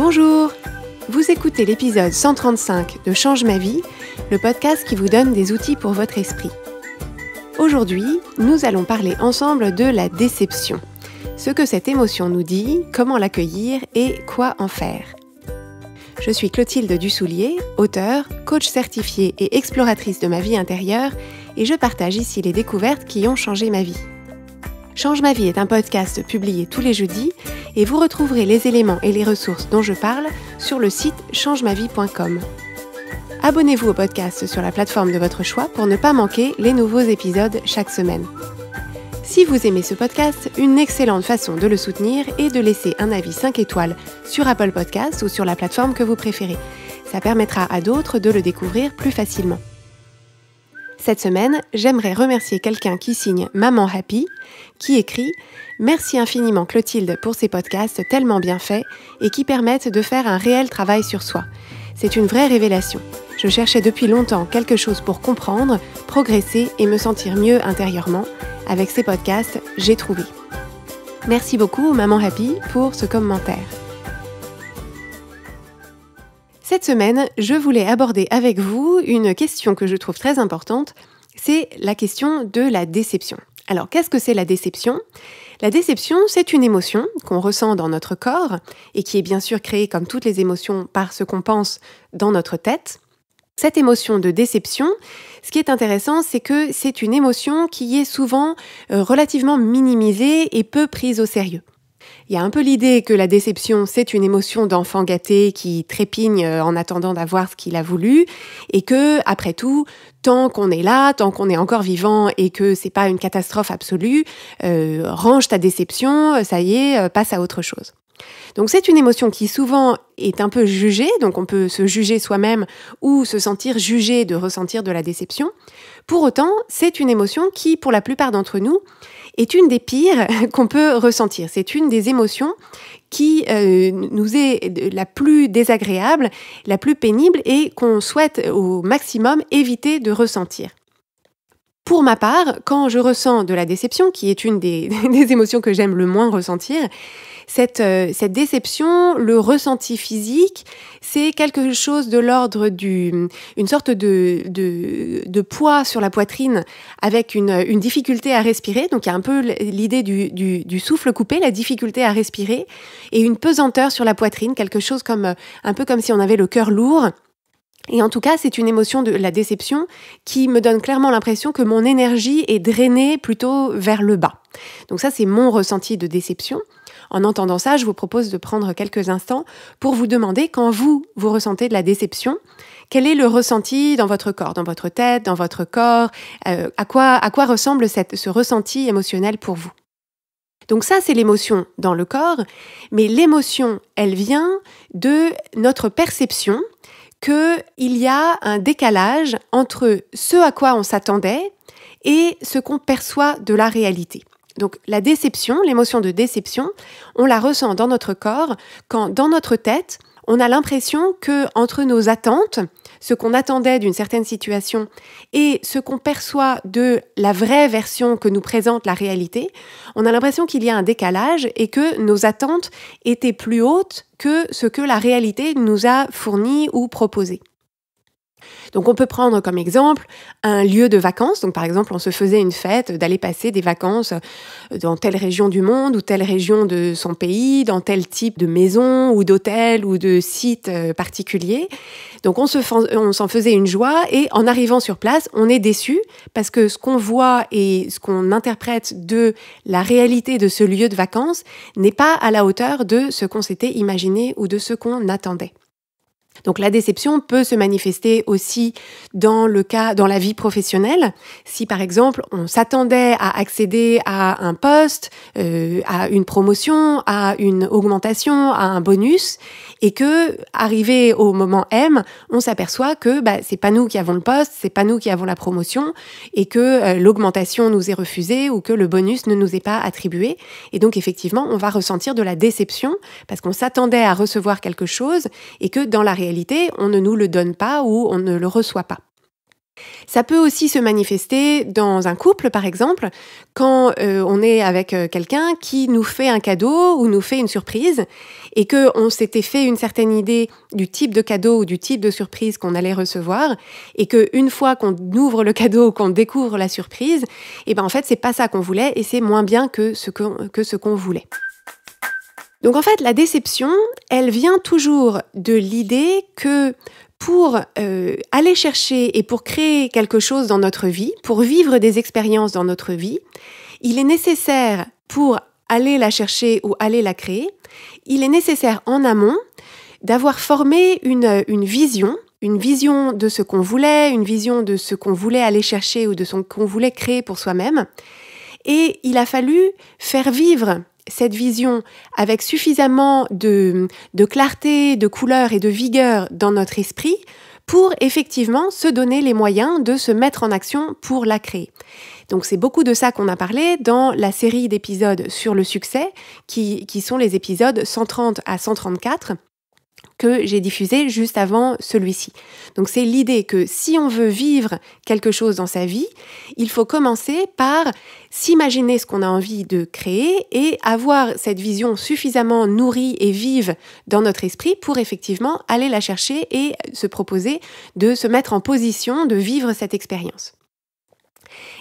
Bonjour! Vous écoutez l'épisode 135 de Change ma vie, le podcast qui vous donne des outils pour votre esprit. Aujourd'hui, nous allons parler ensemble de la déception. Ce que cette émotion nous dit, comment l'accueillir et quoi en faire. Je suis Clotilde Dussoulier, auteure, coach certifiée et exploratrice de ma vie intérieure et je partage ici les découvertes qui ont changé ma vie. Change ma vie est un podcast publié tous les jeudis et vous retrouverez les éléments et les ressources dont je parle sur le site changemavie.com. Abonnez-vous au podcast sur la plateforme de votre choix pour ne pas manquer les nouveaux épisodes chaque semaine. Si vous aimez ce podcast, une excellente façon de le soutenir est de laisser un avis 5 étoiles sur Apple Podcasts ou sur la plateforme que vous préférez. Ça permettra à d'autres de le découvrir plus facilement. Cette semaine, j'aimerais remercier quelqu'un qui signe Maman Happy, qui écrit « Merci infiniment Clotilde pour ces podcasts tellement bien faits et qui permettent de faire un réel travail sur soi. C'est une vraie révélation. Je cherchais depuis longtemps quelque chose pour comprendre, progresser et me sentir mieux intérieurement. Avec ces podcasts, j'ai trouvé. » Merci beaucoup Maman Happy pour ce commentaire. Cette semaine, je voulais aborder avec vous une question que je trouve très importante, c'est la question de la déception. Alors, qu'est-ce que c'est la déception ? La déception, c'est une émotion qu'on ressent dans notre corps et qui est bien sûr créée, comme toutes les émotions, par ce qu'on pense dans notre tête. Cette émotion de déception, ce qui est intéressant, c'est que c'est une émotion qui est souvent relativement minimisée et peu prise au sérieux. Il y a un peu l'idée que la déception, c'est une émotion d'enfant gâté qui trépigne en attendant d'avoir ce qu'il a voulu et que, après tout, tant qu'on est là, tant qu'on est encore vivant et que c'est pas une catastrophe absolue, range ta déception, ça y est, passe à autre chose. Donc c'est une émotion qui souvent est un peu jugée, donc on peut se juger soi-même ou se sentir jugé de ressentir de la déception. Pour autant, c'est une émotion qui, pour la plupart d'entre nous, est une des pires qu'on peut ressentir. C'est une des émotions qui nous est la plus désagréable, la plus pénible et qu'on souhaite au maximum éviter de ressentir. Pour ma part, quand je ressens de la déception, qui est une des émotions que j'aime le moins ressentir, cette déception, le ressenti physique, c'est quelque chose de l'ordre une sorte de poids sur la poitrine avec une difficulté à respirer. Donc il y a un peu l'idée du souffle coupé, la difficulté à respirer, et une pesanteur sur la poitrine, quelque chose un peu comme si on avait le cœur lourd. Et en tout cas, c'est une émotion de la déception qui me donne clairement l'impression que mon énergie est drainée plutôt vers le bas. Donc ça, c'est mon ressenti de déception. En entendant ça, je vous propose de prendre quelques instants pour vous demander, quand vous ressentez de la déception, quel est le ressenti dans votre corps, dans votre tête, dans votre corps, à quoi ressemble ce ressenti émotionnel pour vous. Donc ça, c'est l'émotion dans le corps, mais l'émotion, elle vient de notre perception qu'il y a un décalage entre ce à quoi on s'attendait et ce qu'on perçoit de la réalité. Donc la déception, l'émotion de déception, on la ressent dans notre corps quand dans notre tête, on a l'impression que entre nos attentes, ce qu'on attendait d'une certaine situation et ce qu'on perçoit de la vraie version que nous présente la réalité, on a l'impression qu'il y a un décalage et que nos attentes étaient plus hautes que ce que la réalité nous a fourni ou proposé. Donc on peut prendre comme exemple un lieu de vacances. Donc par exemple, on se faisait une fête d'aller passer des vacances dans telle région du monde ou telle région de son pays, dans tel type de maison ou d'hôtel ou de site particulier. Donc on s'en faisait une joie et en arrivant sur place, on est déçu parce que ce qu'on voit et ce qu'on interprète de la réalité de ce lieu de vacances n'est pas à la hauteur de ce qu'on s'était imaginé ou de ce qu'on attendait. Donc la déception peut se manifester aussi dans la vie professionnelle. Si par exemple on s'attendait à accéder à un poste, à une promotion, à une augmentation, à un bonus, et que arrivé au moment M, on s'aperçoit que c'est pas nous qui avons le poste, c'est pas nous qui avons la promotion, et que l'augmentation nous est refusée ou que le bonus ne nous est pas attribué. Et donc effectivement, on va ressentir de la déception parce qu'on s'attendait à recevoir quelque chose et que dans la réalité, on ne nous le donne pas ou on ne le reçoit pas. Ça peut aussi se manifester dans un couple, par exemple, quand on est avec quelqu'un qui nous fait un cadeau ou nous fait une surprise et qu'on s'était fait une certaine idée du type de cadeau ou du type de surprise qu'on allait recevoir et qu'une fois qu'on ouvre le cadeau, qu'on découvre la surprise, et ben en fait, c'est pas ça qu'on voulait et c'est moins bien que ce qu'on voulait. Donc en fait, la déception, elle vient toujours de l'idée que pour aller chercher et pour créer quelque chose dans notre vie, pour vivre des expériences dans notre vie, il est nécessaire, pour aller la chercher ou aller la créer, il est nécessaire en amont d'avoir formé une vision de ce qu'on voulait, une vision de ce qu'on voulait aller chercher ou de ce qu'on voulait créer pour soi-même. Et il a fallu faire vivre cette vision avec suffisamment de clarté, de couleur et de vigueur dans notre esprit pour effectivement se donner les moyens de se mettre en action pour la créer. Donc c'est beaucoup de ça qu'on a parlé dans la série d'épisodes sur le succès, qui sont les épisodes 130 à 134 que j'ai diffusé juste avant celui-ci. Donc c'est l'idée que si on veut vivre quelque chose dans sa vie, il faut commencer par s'imaginer ce qu'on a envie de créer et avoir cette vision suffisamment nourrie et vive dans notre esprit pour effectivement aller la chercher et se proposer de se mettre en position de vivre cette expérience.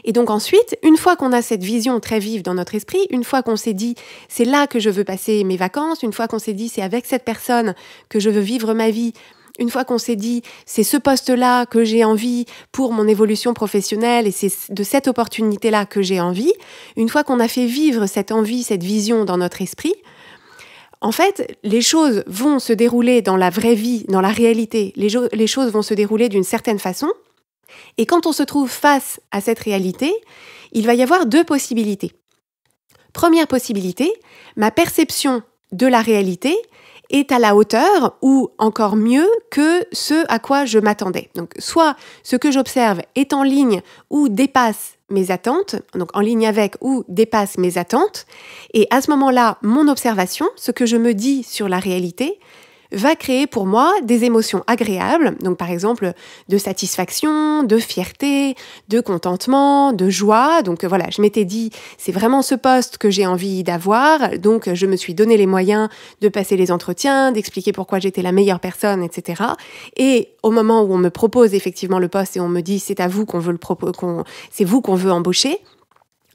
Et donc ensuite, une fois qu'on a cette vision très vive dans notre esprit, une fois qu'on s'est dit c'est là que je veux passer mes vacances, une fois qu'on s'est dit c'est avec cette personne que je veux vivre ma vie, une fois qu'on s'est dit c'est ce poste-là que j'ai envie pour mon évolution professionnelle et c'est de cette opportunité-là que j'ai envie, une fois qu'on a fait vivre cette envie, cette vision dans notre esprit, en fait, les choses vont se dérouler dans la vraie vie, dans la réalité, les choses vont se dérouler d'une certaine façon. Et quand on se trouve face à cette réalité, il va y avoir deux possibilités. Première possibilité, ma perception de la réalité est à la hauteur ou encore mieux que ce à quoi je m'attendais. Donc soit ce que j'observe est en ligne ou dépasse mes attentes, donc en ligne avec ou dépasse mes attentes, et à ce moment-là, mon observation, ce que je me dis sur la réalité, va créer pour moi des émotions agréables, donc par exemple de satisfaction, de fierté, de contentement, de joie. Donc voilà, je m'étais dit, c'est vraiment ce poste que j'ai envie d'avoir, donc je me suis donné les moyens de passer les entretiens, d'expliquer pourquoi j'étais la meilleure personne, etc. Et au moment où on me propose effectivement le poste et on me dit, c'est à vous c'est vous qu'on veut embaucher,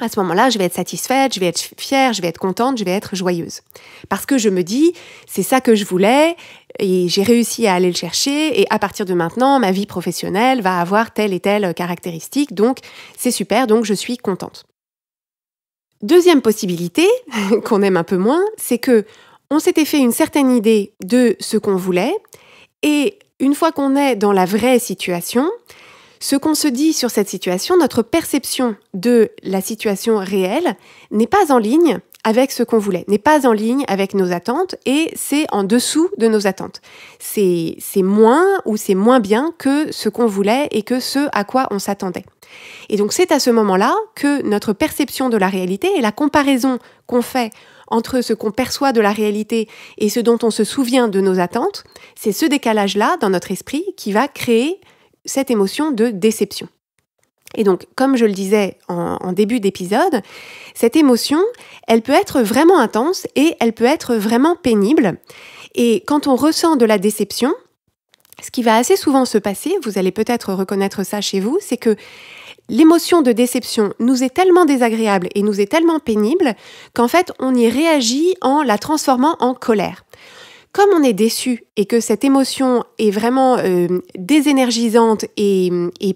à ce moment-là, je vais être satisfaite, je vais être fière, je vais être contente, je vais être joyeuse. Parce que je me dis, c'est ça que je voulais et j'ai réussi à aller le chercher et à partir de maintenant, ma vie professionnelle va avoir telle et telle caractéristique, donc c'est super, donc je suis contente. Deuxième possibilité, qu'on aime un peu moins, c'est que on s'était fait une certaine idée de ce qu'on voulait et une fois qu'on est dans la vraie situation, ce qu'on se dit sur cette situation, notre perception de la situation réelle n'est pas en ligne avec ce qu'on voulait, n'est pas en ligne avec nos attentes et c'est en dessous de nos attentes. C'est moins ou c'est moins bien que ce qu'on voulait et que ce à quoi on s'attendait. Et donc c'est à ce moment-là que notre perception de la réalité et la comparaison qu'on fait entre ce qu'on perçoit de la réalité et ce dont on se souvient de nos attentes, c'est ce décalage-là dans notre esprit qui va créer cette émotion de déception. Et donc, comme je le disais en début d'épisode, cette émotion, elle peut être vraiment intense et elle peut être vraiment pénible. Et quand on ressent de la déception, ce qui va assez souvent se passer, vous allez peut-être reconnaître ça chez vous, c'est que l'émotion de déception nous est tellement désagréable et nous est tellement pénible qu'en fait, on y réagit en la transformant en colère. Comme on est déçu et que cette émotion est vraiment désénergisante et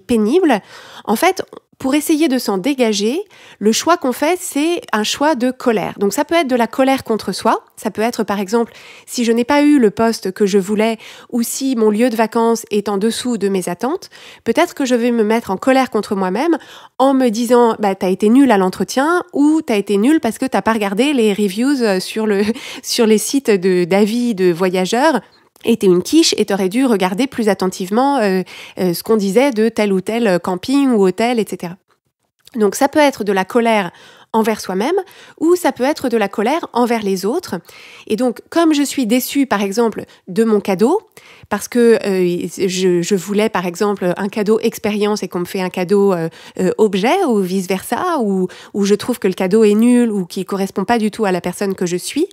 pénible, en fait, pour essayer de s'en dégager, le choix qu'on fait, c'est un choix de colère. Donc ça peut être de la colère contre soi, ça peut être par exemple, si je n'ai pas eu le poste que je voulais ou si mon lieu de vacances est en dessous de mes attentes, peut-être que je vais me mettre en colère contre moi-même en me disant « t'as été nul à l'entretien » ou « t'as été nul parce que t'as pas regardé les reviews sur les sites d'avis de voyageurs ». Et t'es une quiche et t'aurais dû regarder plus attentivement ce qu'on disait de tel ou tel camping ou hôtel, etc. Donc ça peut être de la colère envers soi-même, ou ça peut être de la colère envers les autres. Et donc, comme je suis déçue, par exemple, de mon cadeau, parce que je voulais, par exemple, un cadeau expérience et qu'on me fait un cadeau objet, ou vice-versa, ou je trouve que le cadeau est nul ou qui ne correspond pas du tout à la personne que je suis,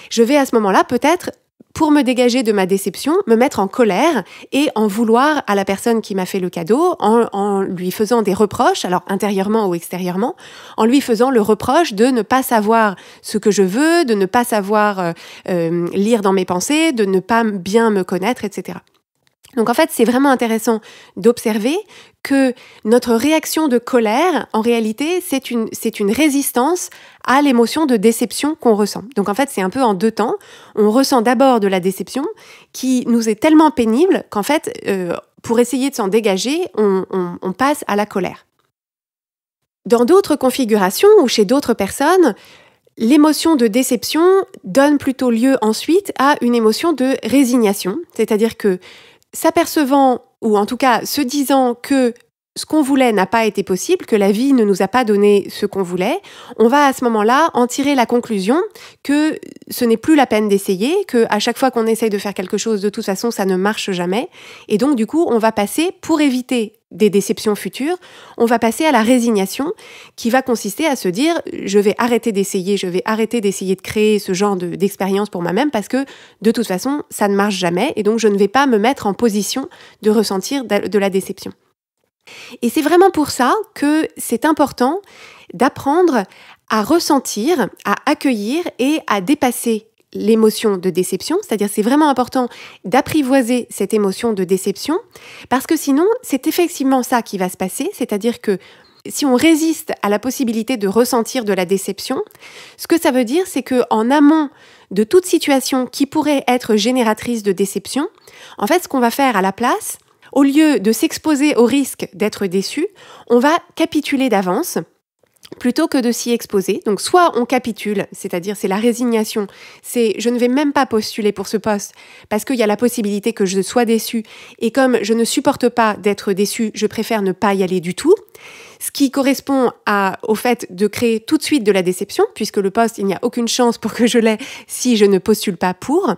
je vais à ce moment-là peut-être, pour me dégager de ma déception, me mettre en colère et en vouloir à la personne qui m'a fait le cadeau, en lui faisant des reproches, alors intérieurement ou extérieurement, en lui faisant le reproche de ne pas savoir ce que je veux, de ne pas savoir lire dans mes pensées, de ne pas bien me connaître, etc. Donc en fait, c'est vraiment intéressant d'observer que notre réaction de colère, en réalité, c'est une résistance à l'émotion de déception qu'on ressent. Donc en fait, c'est un peu en deux temps. On ressent d'abord de la déception qui nous est tellement pénible qu'en fait, pour essayer de s'en dégager, on passe à la colère. Dans d'autres configurations ou chez d'autres personnes, l'émotion de déception donne plutôt lieu ensuite à une émotion de résignation, c'est-à-dire que s'apercevant, ou en tout cas se disant que ce qu'on voulait n'a pas été possible, que la vie ne nous a pas donné ce qu'on voulait, on va à ce moment-là en tirer la conclusion que ce n'est plus la peine d'essayer, qu'à chaque fois qu'on essaye de faire quelque chose, de toute façon, ça ne marche jamais. Et donc, du coup, on va passer, pour éviter des déceptions futures, on va passer à la résignation qui va consister à se dire « je vais arrêter d'essayer, je vais arrêter d'essayer de créer ce genre d'expérience pour moi-même parce que de toute façon, ça ne marche jamais et donc je ne vais pas me mettre en position de ressentir de la déception ». Et c'est vraiment pour ça que c'est important d'apprendre à ressentir, à accueillir et à dépasser l'émotion de déception, c'est-à-dire c'est vraiment important d'apprivoiser cette émotion de déception, parce que sinon, c'est effectivement ça qui va se passer, c'est-à-dire que si on résiste à la possibilité de ressentir de la déception, ce que ça veut dire, c'est qu'en amont de toute situation qui pourrait être génératrice de déception, en fait, ce qu'on va faire à la place, au lieu de s'exposer au risque d'être déçu, on va capituler d'avance, plutôt que de s'y exposer. Donc soit on capitule, c'est-à-dire c'est la résignation, c'est je ne vais même pas postuler pour ce poste parce qu'il y a la possibilité que je sois déçue et comme je ne supporte pas d'être déçue, je préfère ne pas y aller du tout. Ce qui correspond au fait de créer tout de suite de la déception puisque le poste, il n'y a aucune chance pour que je l'aie si je ne postule pas pour.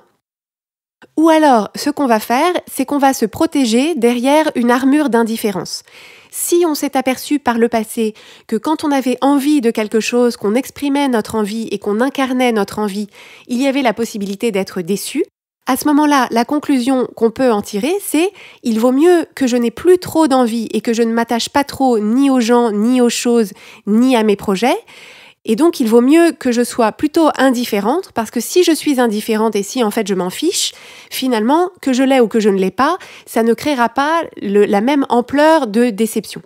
Ou alors, ce qu'on va faire, c'est qu'on va se protéger derrière une armure d'indifférence. Si on s'est aperçu par le passé que quand on avait envie de quelque chose, qu'on exprimait notre envie et qu'on incarnait notre envie, il y avait la possibilité d'être déçu, à ce moment-là, la conclusion qu'on peut en tirer, c'est « il vaut mieux que je n'ai plus trop d'envie et que je ne m'attache pas trop ni aux gens, ni aux choses, ni à mes projets ». Et donc, il vaut mieux que je sois plutôt indifférente, parce que si je suis indifférente et si en fait je m'en fiche, finalement, que je l'ai ou que je ne l'ai pas, ça ne créera pas la même ampleur de déception.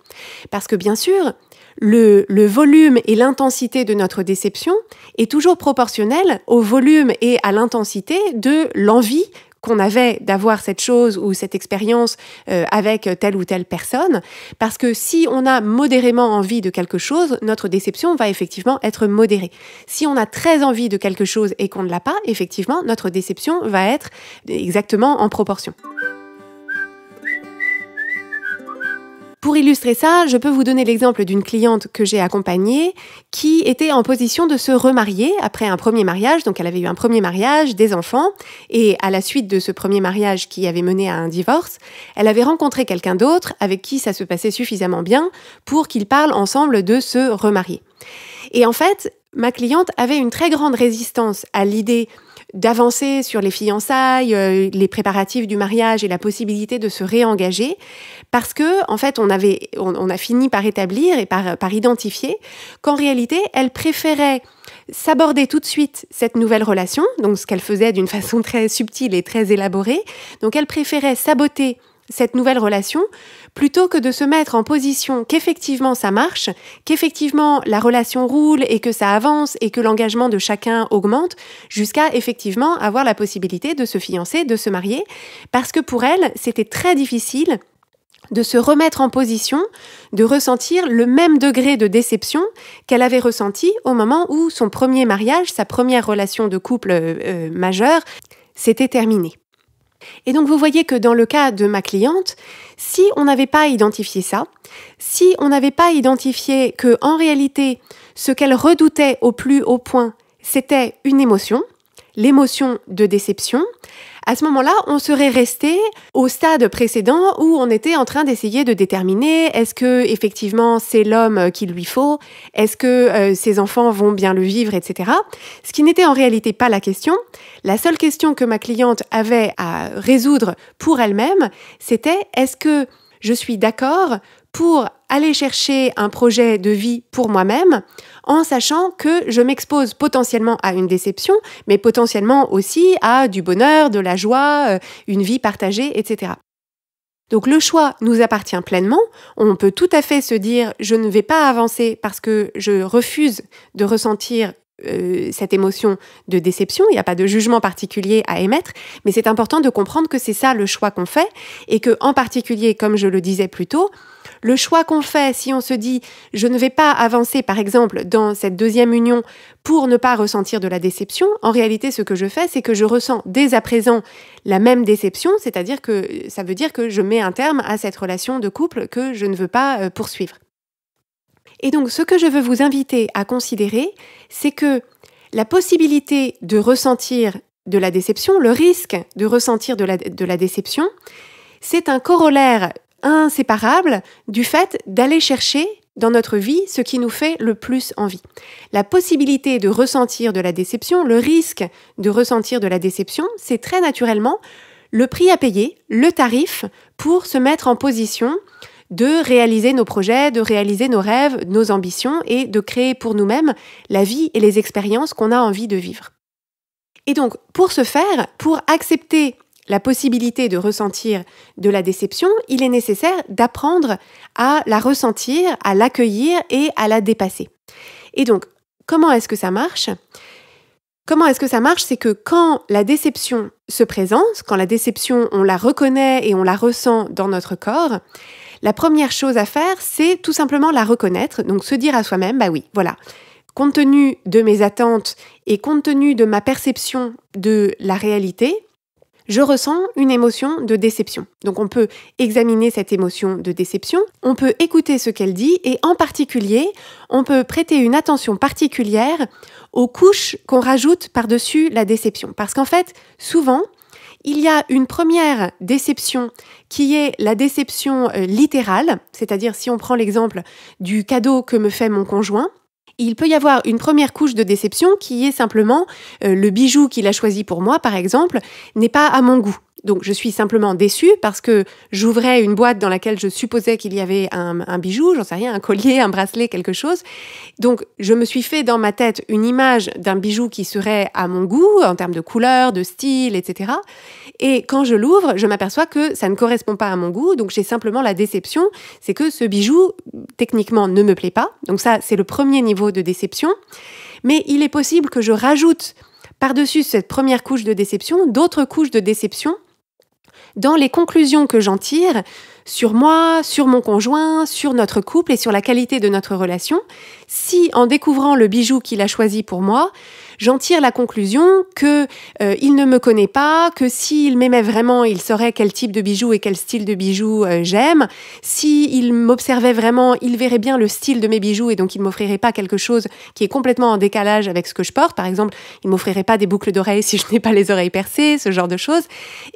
Parce que bien sûr, le volume et l'intensité de notre déception est toujours proportionnel au volume et à l'intensité de l'envie qu'on avait d'avoir cette chose ou cette expérience avec telle ou telle personne, parce que si on a modérément envie de quelque chose, notre déception va effectivement être modérée. Si on a très envie de quelque chose et qu'on ne l'a pas, effectivement, notre déception va être exactement en proportion. Pour illustrer ça, je peux vous donner l'exemple d'une cliente que j'ai accompagnée qui était en position de se remarier après un premier mariage. Donc elle avait eu un premier mariage, des enfants, et à la suite de ce premier mariage qui avait mené à un divorce, elle avait rencontré quelqu'un d'autre avec qui ça se passait suffisamment bien pour qu'ils parlent ensemble de se remarier. Et en fait, ma cliente avait une très grande résistance à l'idée d'avancer sur les fiançailles, les préparatifs du mariage et la possibilité de se réengager, parce que en fait on a fini par établir et par identifier qu'en réalité elle préférait s'aborder tout de suite cette nouvelle relation, donc ce qu'elle faisait d'une façon très subtile et très élaborée, donc elle préférait saboter cette nouvelle relation, plutôt que de se mettre en position qu'effectivement ça marche, qu'effectivement la relation roule et que ça avance et que l'engagement de chacun augmente, jusqu'à effectivement avoir la possibilité de se fiancer, de se marier, parce que pour elle, c'était très difficile de se remettre en position, de ressentir le même degré de déception qu'elle avait ressenti au moment où son premier mariage, sa première relation de couple majeure, s'était terminée. Et donc vous voyez que dans le cas de ma cliente, si on n'avait pas identifié ça, si on n'avait pas identifié que en réalité ce qu'elle redoutait au plus haut point, c'était une émotion, l'émotion de déception, à ce moment-là, on serait resté au stade précédent où on était en train d'essayer de déterminer est-ce que effectivement c'est l'homme qu'il lui faut, est-ce que ses enfants vont bien le vivre, etc. Ce qui n'était en réalité pas la question. La seule question que ma cliente avait à résoudre pour elle-même, c'était est-ce que je suis d'accord pour aller chercher un projet de vie pour moi-même en sachant que je m'expose potentiellement à une déception, mais potentiellement aussi à du bonheur, de la joie, une vie partagée, etc. Donc le choix nous appartient pleinement. On peut tout à fait se dire « je ne vais pas avancer parce que je refuse de ressentir cette émotion de déception ». Il n'y a pas de jugement particulier à émettre, mais c'est important de comprendre que c'est ça le choix qu'on fait et que, en particulier, comme je le disais plus tôt, le choix qu'on fait, si on se dit « je ne vais pas avancer, par exemple, dans cette deuxième union pour ne pas ressentir de la déception », en réalité, ce que je fais, c'est que je ressens dès à présent la même déception, c'est-à-dire que ça veut dire que je mets un terme à cette relation de couple que je ne veux pas poursuivre. Et donc, ce que je veux vous inviter à considérer, c'est que la possibilité de ressentir de la déception, le risque de ressentir de la déception, c'est un corollaire inséparable du fait d'aller chercher dans notre vie ce qui nous fait le plus envie. La possibilité de ressentir de la déception, le risque de ressentir de la déception, c'est très naturellement le prix à payer, le tarif pour se mettre en position de réaliser nos projets, de réaliser nos rêves, nos ambitions et de créer pour nous-mêmes la vie et les expériences qu'on a envie de vivre. Et donc, pour ce faire, pour accepter la possibilité de ressentir de la déception, il est nécessaire d'apprendre à la ressentir, à l'accueillir et à la dépasser. Et donc, comment est-ce que ça marche ? C'est que quand la déception se présente, quand la déception, on la reconnaît et on la ressent dans notre corps, la première chose à faire, c'est tout simplement la reconnaître, donc se dire à soi-même, bah oui, voilà, compte tenu de mes attentes et compte tenu de ma perception de la réalité, je ressens une émotion de déception. Donc on peut examiner cette émotion de déception, on peut écouter ce qu'elle dit et en particulier, on peut prêter une attention particulière aux couches qu'on rajoute par-dessus la déception. Parce qu'en fait, souvent, il y a une première déception qui est la déception littérale, c'est-à-dire si on prend l'exemple du cadeau que me fait mon conjoint, il peut y avoir une première couche de déception qui est simplement le bijou qu'il a choisi pour moi, par exemple, n'est pas à mon goût. Donc je suis simplement déçue parce que j'ouvrais une boîte dans laquelle je supposais qu'il y avait un bijou, j'en sais rien, un collier, un bracelet, quelque chose. Donc je me suis fait dans ma tête une image d'un bijou qui serait à mon goût, en termes de couleur, de style, etc. Et quand je l'ouvre, je m'aperçois que ça ne correspond pas à mon goût, donc j'ai simplement la déception, c'est que ce bijou, techniquement, ne me plaît pas. Donc ça, c'est le premier niveau de déception. Mais il est possible que je rajoute par-dessus cette première couche de déception, d'autres couches de déception dans les conclusions que j'en tire sur moi, sur mon conjoint, sur notre couple et sur la qualité de notre relation, si en découvrant le bijou qu'il a choisi pour moi, j'en tire la conclusion que il ne me connaît pas, que s'il m'aimait vraiment, il saurait quel type de bijou et quel style de bijou j'aime. S'il m'observait vraiment, il verrait bien le style de mes bijoux et donc il m'offrirait pas quelque chose qui est complètement en décalage avec ce que je porte. Par exemple, il m'offrirait pas des boucles d'oreilles si je n'ai pas les oreilles percées, ce genre de choses.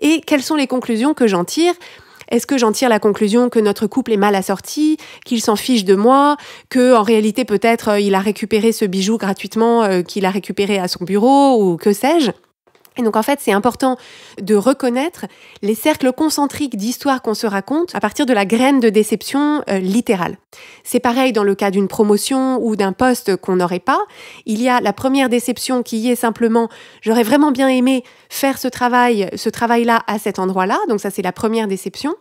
Et quelles sont les conclusions que j'en tire ? Est-ce que j'en tire la conclusion que notre couple est mal assorti, qu'il s'en fiche de moi, que en réalité peut-être il a récupéré ce bijou gratuitement, qu'il a récupéré à son bureau ou que sais-je ? Et donc en fait, c'est important de reconnaître les cercles concentriques d'histoires qu'on se raconte à partir de la graine de déception littérale. C'est pareil dans le cas d'une promotion ou d'un poste qu'on n'aurait pas. Il y a la première déception qui est simplement « j'aurais vraiment bien aimé faire ce travail-là à cet endroit-là ». Donc ça, c'est la première déception.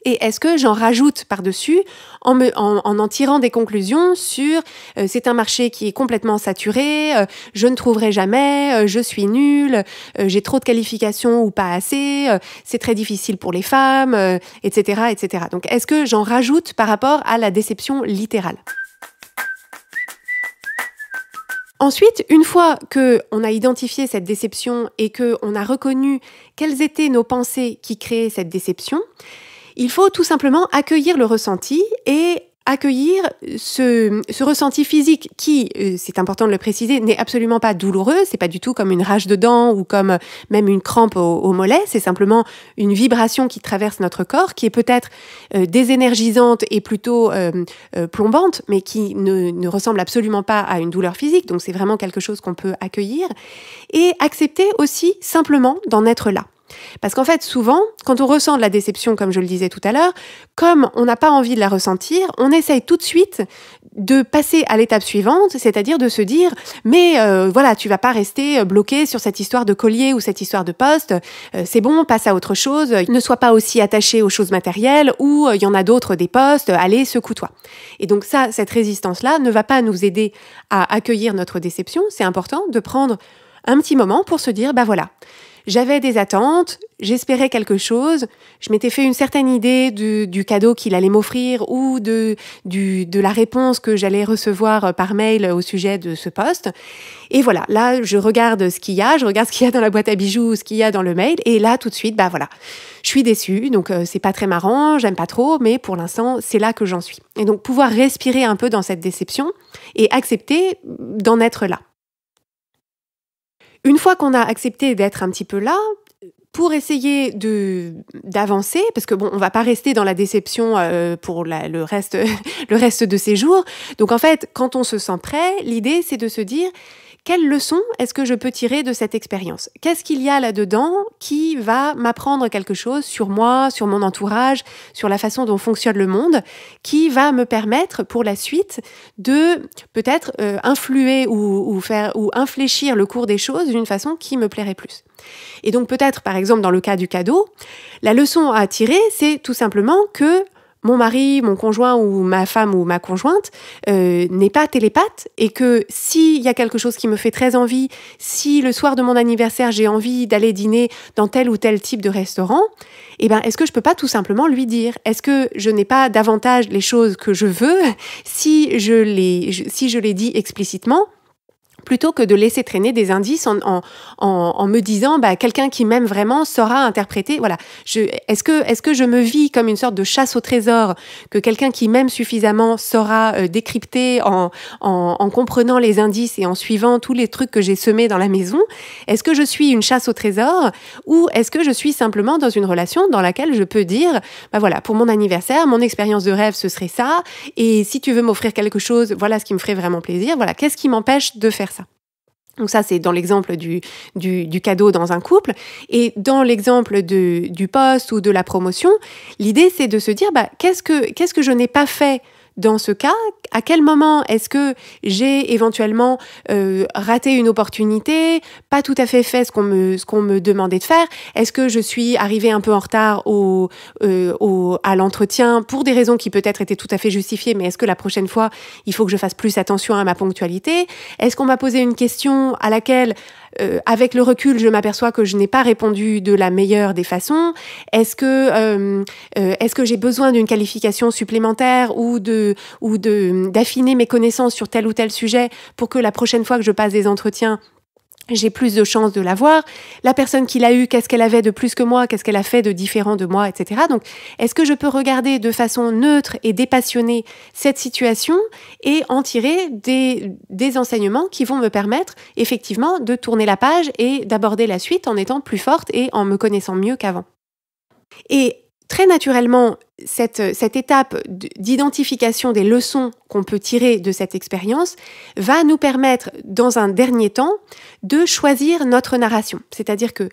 Et est-ce que j'en rajoute par-dessus en tirant des conclusions sur c'est un marché qui est complètement saturé, je ne trouverai jamais, je suis nulle, j'ai trop de qualifications ou pas assez, c'est très difficile pour les femmes, etc., etc. Donc est-ce que j'en rajoute par rapport à la déception littérale ? Ensuite, une fois qu'on a identifié cette déception et qu'on a reconnu quelles étaient nos pensées qui créaient cette déception, il faut tout simplement accueillir le ressenti et accueillir ce ressenti physique qui, c'est important de le préciser, n'est absolument pas douloureux, c'est pas du tout comme une rage de dents ou comme même une crampe au mollet, c'est simplement une vibration qui traverse notre corps, qui est peut-être désénergisante et plutôt plombante, mais qui ne ressemble absolument pas à une douleur physique, donc c'est vraiment quelque chose qu'on peut accueillir, et accepter aussi simplement d'en être là. Parce qu'en fait, souvent, quand on ressent de la déception, comme je le disais tout à l'heure, comme on n'a pas envie de la ressentir, on essaye tout de suite de passer à l'étape suivante, c'est-à-dire de se dire « mais voilà, tu vas pas rester bloqué sur cette histoire de collier ou cette histoire de poste, c'est bon, passe à autre chose, ne sois pas aussi attaché aux choses matérielles ou il y en a d'autres des postes, allez, secoue-toi ». Et donc ça, cette résistance-là ne va pas nous aider à accueillir notre déception, c'est important de prendre un petit moment pour se dire « bah voilà ». J'avais des attentes, j'espérais quelque chose, je m'étais fait une certaine idée du cadeau qu'il allait m'offrir ou de la réponse que j'allais recevoir par mail au sujet de ce poste. Et voilà, là, je regarde ce qu'il y a, je regarde ce qu'il y a dans la boîte à bijoux, ce qu'il y a dans le mail, et là, tout de suite, bah voilà, je suis déçue, donc c'est pas très marrant, j'aime pas trop, mais pour l'instant, c'est là que j'en suis. Et donc, pouvoir respirer un peu dans cette déception et accepter d'en être là. Une fois qu'on a accepté d'être un petit peu là, pour essayer d'avancer, parce que bon, on va pas rester dans la déception pour le reste de ses jours. Donc en fait, quand on se sent prêt, l'idée c'est de se dire quelle leçon est-ce que je peux tirer de cette expérience ? Qu'est-ce qu'il y a là-dedans qui va m'apprendre quelque chose sur moi, sur mon entourage, sur la façon dont fonctionne le monde, qui va me permettre pour la suite de peut-être influer ou infléchir le cours des choses d'une façon qui me plairait plus. Et donc peut-être, par exemple, dans le cas du cadeau, la leçon à tirer, c'est tout simplement que mon mari, mon conjoint ou ma femme ou ma conjointe n'est pas télépathe et que s'il y a quelque chose qui me fait très envie, si le soir de mon anniversaire, j'ai envie d'aller dîner dans tel ou tel type de restaurant, eh ben, est-ce que je peux pas tout simplement lui dire ? Est-ce que je n'ai pas davantage les choses que je veux si je les dis explicitement ? Plutôt que de laisser traîner des indices en me disant quelqu'un qui m'aime vraiment saura interpréter. Voilà. Est-ce que je me vis comme une sorte de chasse au trésor que quelqu'un qui m'aime suffisamment saura décrypter en comprenant les indices et en suivant tous les trucs que j'ai semés dans la maison? Est-ce que je suis une chasse au trésor ou est-ce que je suis simplement dans une relation dans laquelle je peux dire voilà, pour mon anniversaire, mon expérience de rêve, ce serait ça, et si tu veux m'offrir quelque chose, voilà ce qui me ferait vraiment plaisir. Voilà, qu'est-ce qui m'empêche de faire ça? Donc ça, c'est dans l'exemple du cadeau dans un couple. Et dans l'exemple du poste ou de la promotion, l'idée, c'est de se dire, qu'est-ce que je n'ai pas fait dans ce cas? À quel moment est-ce que j'ai éventuellement raté une opportunité, pas tout à fait fait ce qu'on me demandait de faire? Est-ce que je suis arrivée un peu en retard à l'entretien pour des raisons qui peut-être étaient tout à fait justifiées, mais est-ce que la prochaine fois, il faut que je fasse plus attention à ma ponctualité? Est-ce qu'on m'a posé une question à laquelle avec le recul, je m'aperçois que je n'ai pas répondu de la meilleure des façons? Est-ce que j'ai besoin d'une qualification supplémentaire ou d'affiner mes connaissances sur tel ou tel sujet pour que la prochaine fois que je passe des entretiens, j'ai plus de chances de l'avoir. La personne qui l'a eu, qu'est-ce qu'elle avait de plus que moi? Qu'est-ce qu'elle a fait de différent de moi, etc. Donc, est-ce que je peux regarder de façon neutre et dépassionnée cette situation et en tirer des enseignements qui vont me permettre effectivement de tourner la page et d'aborder la suite en étant plus forte et en me connaissant mieux qu'avant. Et très naturellement, cette étape d'identification des leçons qu'on peut tirer de cette expérience va nous permettre, dans un dernier temps, de choisir notre narration. C'est-à-dire que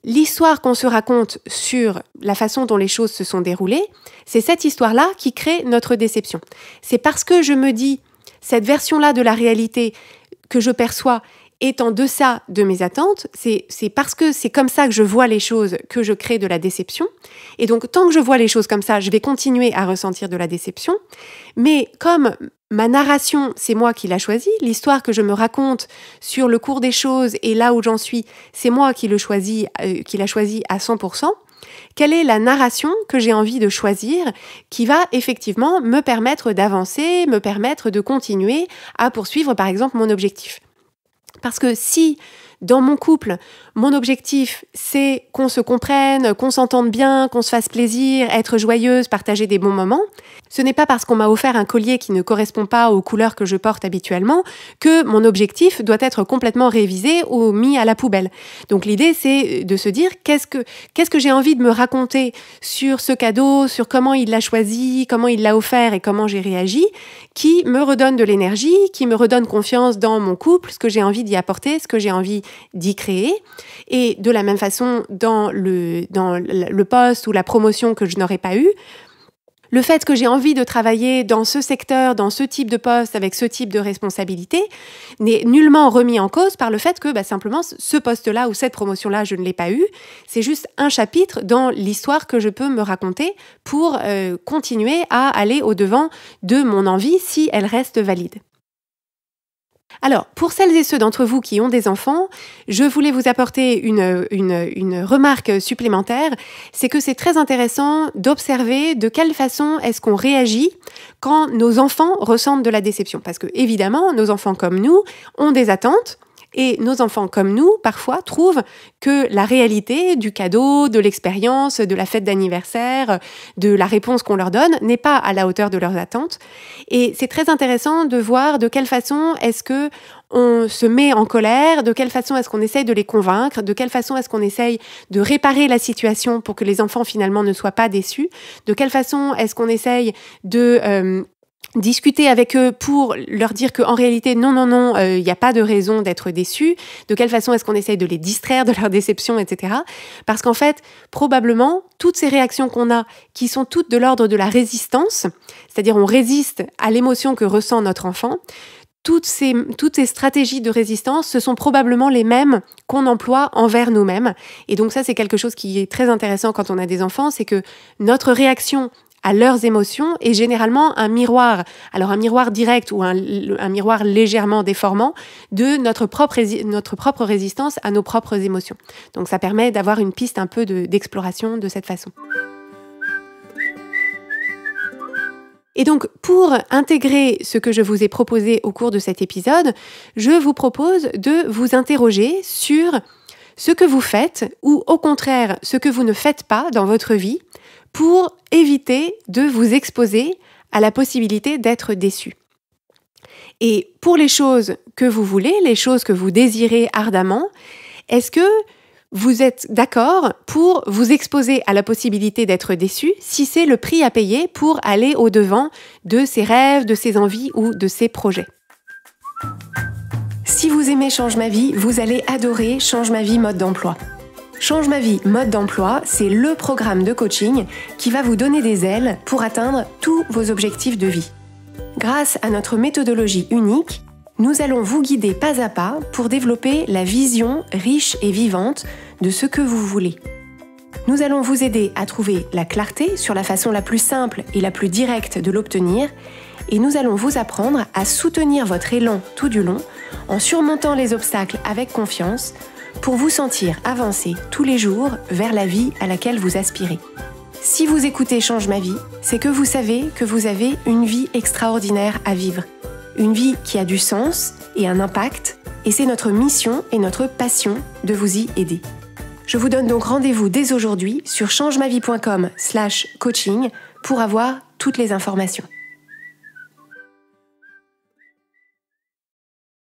l'histoire qu'on se raconte sur la façon dont les choses se sont déroulées, c'est cette histoire-là qui crée notre déception. C'est parce que je me dis, cette version-là de la réalité que je perçois est en deçà de mes attentes, c'est parce que c'est comme ça que je vois les choses que je crée de la déception. Et donc, tant que je vois les choses comme ça, je vais continuer à ressentir de la déception. Mais comme ma narration, c'est moi qui l'a choisie, l'histoire que je me raconte sur le cours des choses et là où j'en suis, c'est moi qui l'a choisie à 100%. Quelle est la narration que j'ai envie de choisir qui va effectivement me permettre d'avancer, me permettre de continuer à poursuivre, par exemple, mon objectif ? Parce que si, dans mon couple, mon objectif, c'est qu'on se comprenne, qu'on s'entende bien, qu'on se fasse plaisir, être joyeuse, partager des bons moments. Ce n'est pas parce qu'on m'a offert un collier qui ne correspond pas aux couleurs que je porte habituellement que mon objectif doit être complètement révisé ou mis à la poubelle. Donc l'idée, c'est de se dire qu'est-ce que j'ai envie de me raconter sur ce cadeau, sur comment il l'a choisi, comment il l'a offert et comment j'ai réagi, qui me redonne de l'énergie, qui me redonne confiance dans mon couple, ce que j'ai envie d'y apporter, ce que j'ai envie d'y créer. Et de la même façon, dans le poste ou la promotion que je n'aurais pas eu, le fait que j'ai envie de travailler dans ce secteur, dans ce type de poste, avec ce type de responsabilité, n'est nullement remis en cause par le fait que simplement ce poste-là ou cette promotion-là, je ne l'ai pas eu. C'est juste un chapitre dans l'histoire que je peux me raconter pour continuer à aller au-devant de mon envie si elle reste valide. Alors, pour celles et ceux d'entre vous qui ont des enfants, je voulais vous apporter une remarque supplémentaire, c'est que c'est très intéressant d'observer de quelle façon est-ce qu'on réagit quand nos enfants ressentent de la déception. Parce que, évidemment, nos enfants comme nous ont des attentes, et nos enfants comme nous, parfois, trouvent que la réalité du cadeau, de l'expérience, de la fête d'anniversaire, de la réponse qu'on leur donne n'est pas à la hauteur de leurs attentes. Et c'est très intéressant de voir de quelle façon est-ce que on se met en colère, de quelle façon est-ce qu'on essaye de les convaincre, de quelle façon est-ce qu'on essaye de réparer la situation pour que les enfants finalement ne soient pas déçus, de quelle façon est-ce qu'on essaye de discuter avec eux pour leur dire qu'en réalité, non, il n'y a pas de raison d'être déçu. De quelle façon est-ce qu'on essaye de les distraire de leur déception, etc. Parce qu'en fait, probablement, toutes ces réactions qu'on a, qui sont toutes de l'ordre de la résistance, c'est-à-dire on résiste à l'émotion que ressent notre enfant, toutes ces stratégies de résistance, ce sont probablement les mêmes qu'on emploie envers nous-mêmes. Et donc ça, c'est quelque chose qui est très intéressant quand on a des enfants, c'est que notre réaction à leurs émotions est généralement un miroir. Alors un miroir direct ou un miroir légèrement déformant de notre propre résistance à nos propres émotions. Donc ça permet d'avoir une piste un peu d'exploration de cette façon. Et donc, pour intégrer ce que je vous ai proposé au cours de cet épisode, je vous propose de vous interroger sur ce que vous faites ou au contraire ce que vous ne faites pas dans votre vie pour éviter de vous exposer à la possibilité d'être déçu. Et pour les choses que vous voulez, les choses que vous désirez ardemment, est-ce que vous êtes d'accord pour vous exposer à la possibilité d'être déçu si c'est le prix à payer pour aller au-devant de ses rêves, de ses envies ou de ses projets? Si vous aimez Change ma vie, vous allez adorer Change ma vie mode d'emploi. Change ma vie mode d'emploi, c'est le programme de coaching qui va vous donner des ailes pour atteindre tous vos objectifs de vie. Grâce à notre méthodologie unique, nous allons vous guider pas à pas pour développer la vision riche et vivante de ce que vous voulez. Nous allons vous aider à trouver la clarté sur la façon la plus simple et la plus directe de l'obtenir, et nous allons vous apprendre à soutenir votre élan tout du long en surmontant les obstacles avec confiance pour vous sentir avancer tous les jours vers la vie à laquelle vous aspirez. Si vous écoutez Change ma vie, c'est que vous savez que vous avez une vie extraordinaire à vivre. Une vie qui a du sens et un impact, et c'est notre mission et notre passion de vous y aider. Je vous donne donc rendez-vous dès aujourd'hui sur changemavie.com/coaching pour avoir toutes les informations.